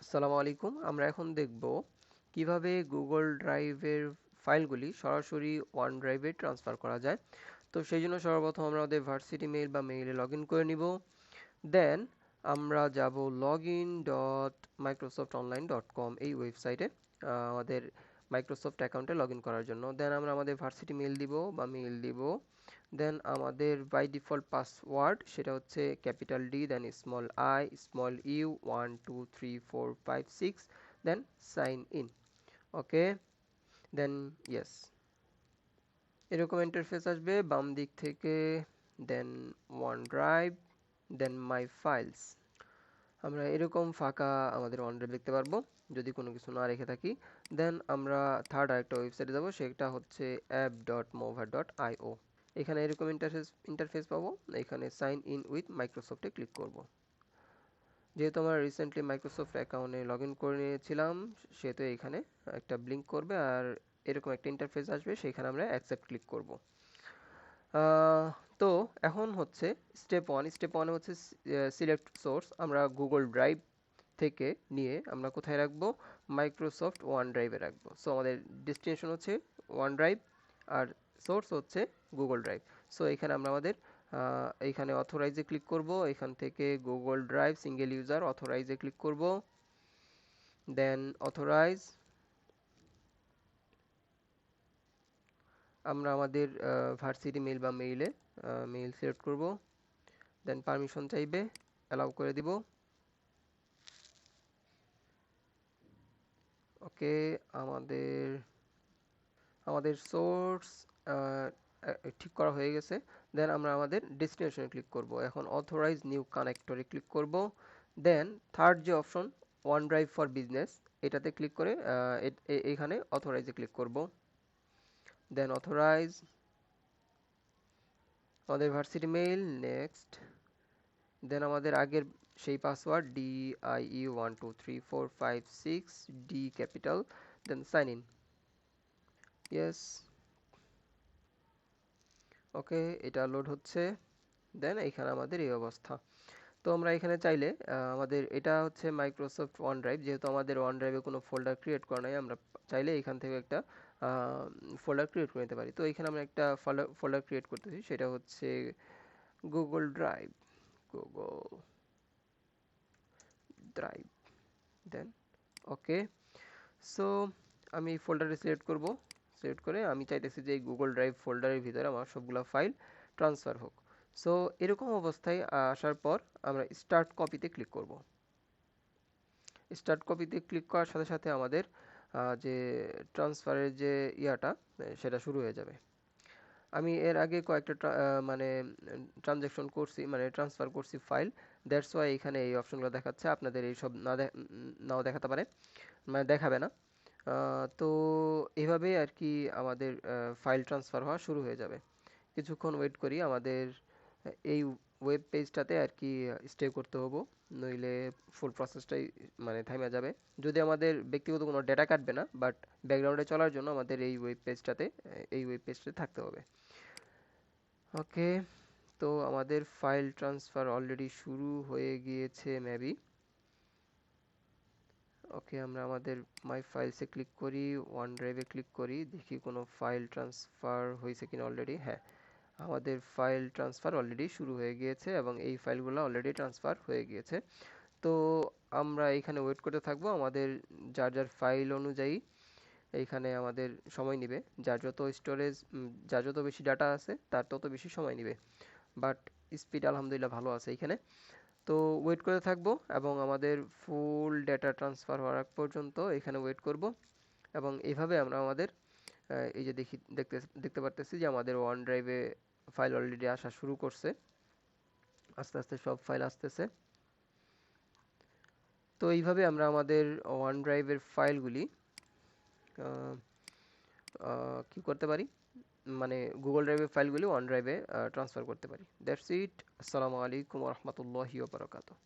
আসসালামু আলাইকুম। আমরা এখন দেখব কিভাবে গুগল ড্রাইভের ফাইলগুলি সরাসরি ওয়ান ড্রাইভে ট্রান্সফার করা যায়। তো সেই জন্য সর্বপ্রথম আমরা আমাদের ভার্সিটি মেইল বা মেইলে লগ ইন করে নিব। দেন আমরা যাব login.microsoftonline.com এই ওয়েবসাইটে আমাদের মাইক্রোসফট অ্যাকাউন্টে লগ ইন করার জন্য। দেন আমরা আমাদের ভার্সিটি মেইল দিব বা মেইল দিব। দেন আমাদের বাই ডিফল্ট পাসওয়ার্ড সেটা হচ্ছে capital D, then small I, small U, 1 2 3 4 5 6, then sign in. Okay, then yes, এরকম ইন্টারফেস আসবে বাম দিক থেকে। Then OneDrive, then my files. আমরা এরকম ফাঁকা আমাদের OneDrive দেখতে পারবো যদি কোনো কিছু না রেখে থাকি। দেন আমরা থার্ড আরেকটা ওয়েবসাইটে যাব, সেটা হচ্ছে app.mover.io। এখানে এরকম ইন্টারফেস পাবো। এখানে সাইন ইন উইথ মাইক্রোসফটে ক্লিক করব। যেহেতু আমরা রিসেন্টলি মাইক্রোসফট অ্যাকাউন্টে লগ ইন করে নিয়েছিলাম, সেহেতু এখানে একটা ব্লিঙ্ক করবে আর এরকম একটা ইন্টারফেস আসবে, সেখানে আমরা অ্যাকসেপ্ট ক্লিক করব। তো এখন হচ্ছে স্টেপ ওয়ানে হচ্ছে সিলেক্ট সোর্স। আমরা গুগল ড্রাইভ থেকে নিয়ে আমরা কোথায় রাখবো? মাইক্রোসফট ওয়ান ড্রাইভে রাখবো। সো আমাদের ডেস্টিনেশন হচ্ছে ওয়ান ড্রাইভ আর সোর্স হচ্ছে গুগল ড্রাইভ। সো এখানে আমরা আমাদের এইখানে অথরাইজে ক্লিক করব। এখান থেকে গুগল ড্রাইভ সিঙ্গেল ইউজার অথরাইজে ক্লিক করব। দেন অথরাইজ, আমরা আমাদের ভার্সিটি মেইল বা মেইলে মেইল সিলেক্ট করব। দেন পারমিশন চাইবে, অ্যালাউ করে দিব। ওকে, আমাদের আমাদের সোর্স ঠিক করা হয়ে গেছে। দেন আমরা আমাদের ডেস্টিনেশনে ক্লিক করব। এখন অথরাইজ নিউ কানেক্টরে ক্লিক করব। দেন থার্ড যে option OneDrive for business, এটাতে ক্লিক করে এখানে অথরাইজে ক্লিক করব। দেন অথরাইজ, আমাদের ভার্সিটি মেইল, নেক্সট। দেন আমাদের আগের সেই password DIE123456 D capital, then sign in. Yes, okay, এটা লোড হচ্ছে। দেন এখানে আমাদের এই অবস্থা। তো আমরা এখানে চাইলে আমাদের এটা হচ্ছে মাইক্রোসফট ওয়ান ড্রাইভ, যেহেতু আমাদের ওয়ান ড্রাইভে কোনো ফোল্ডার ক্রিয়েট করা নাই, আমরা চাইলে এখান থেকে একটা ফোল্ডার ক্রিয়েট করে নিতে পারি। তো এখানে আমরা একটা ফোল্ডার ক্রিয়েট করতেছি, সেটা হচ্ছে গুগল ড্রাইভ, গুগল ড্রাইভ। দেন ওকে, সো আমি এই ফোল্ডারে সিলেক্ট করব। সিলেক্ট করে আমি চাইতেছি যে এই গুগল ড্রাইভ ফোল্ডারের ভিতরে আমার সবগুলো ফাইল ট্রান্সফার হোক। সো এরকম অবস্থায় আসার পর আমরা স্টার্ট কপিতে ক্লিক করব। স্টার্ট কপিতে ক্লিক করার সাথে সাথে আমাদের যে ট্রান্সফারের যে ইয়াটা সেটা শুরু হয়ে যাবে। আমি এর আগে কয়েকটা মানে ট্রানজ্যাকশন করছি, মানে ট্রান্সফার করছি ফাইল, দ্যাটস ওয়াই এখানে এই অপশনগুলো দেখাচ্ছে। আপনাদের এই সব নাও দেখাতে পারে, মানে দেখাবে না। তো এভাবেই আর কি আমাদের ফাইল ট্রান্সফার হওয়া শুরু হয়ে যাবে। কিছুক্ষণ ওয়েট করি, আমাদের এই ওয়েব পেজটাতে আর কি স্টে করতে হবো, নইলে ফুল প্রসেসটাই মানে থামে যাবে। যদি আমাদের ব্যক্তিগত কোনো ডেটা কাটবে না, বাট ব্যাকগ্রাউন্ডে চলার জন্য আমাদের এই ওয়েব পেজটাতে থাকতে হবে। ওকে, তো আমাদের ফাইল ট্রান্সফার অলরেডি শুরু হয়ে গিয়েছে মেবি। ওকে, আমরা আমাদের মাই ফাইলসে ক্লিক করি, ওয়ান ড্রাইভে ক্লিক করি, দেখি কোনো ফাইল ট্রান্সফার হয়েছে কিনা অলরেডি। হ্যাঁ, আমাদের ফাইল ট্রান্সফার অলরেডি শুরু হয়ে গিয়েছে এবং এই ফাইলগুলো অলরেডি ট্রান্সফার হয়ে গিয়েছে। তো আমরা এখানে ওয়েট করতে থাকবো। আমাদের যার যার ফাইল অনুযায়ী এইখানে আমাদের সময় নেবে। যার যত বেশি ডাটা আছে তার তত বেশি সময় নেবে, বাট স্পিড আলহামদুলিল্লাহ ভালো আছে এইখানে। তো ওয়েট করে থাকবো এবং আমাদের ফুল ডেটা ট্রান্সফার হওয়ার আগ পর্যন্ত এখানে ওয়েট করব। এবং এইভাবে আমরা আমাদের এই যে দেখতে পারতেছি যে আমাদের ওয়ান ড্রাইভে ফাইল অলরেডি আসা শুরু করছে। আস্তে আস্তে সব ফাইল আসতেছে। তো এইভাবে আমরা আমাদের ওয়ান ড্রাইভের ফাইলগুলি কি করতে পারি, মানে গুগল ড্রাইভের ফাইলগুলি ওয়ান ড্রাইভে ট্রান্সফার করতে পারি। That's it. আসসালামু আলাইকুম ওয়া রাহমাতুল্লাহি ওয়া বারাকাতুহু।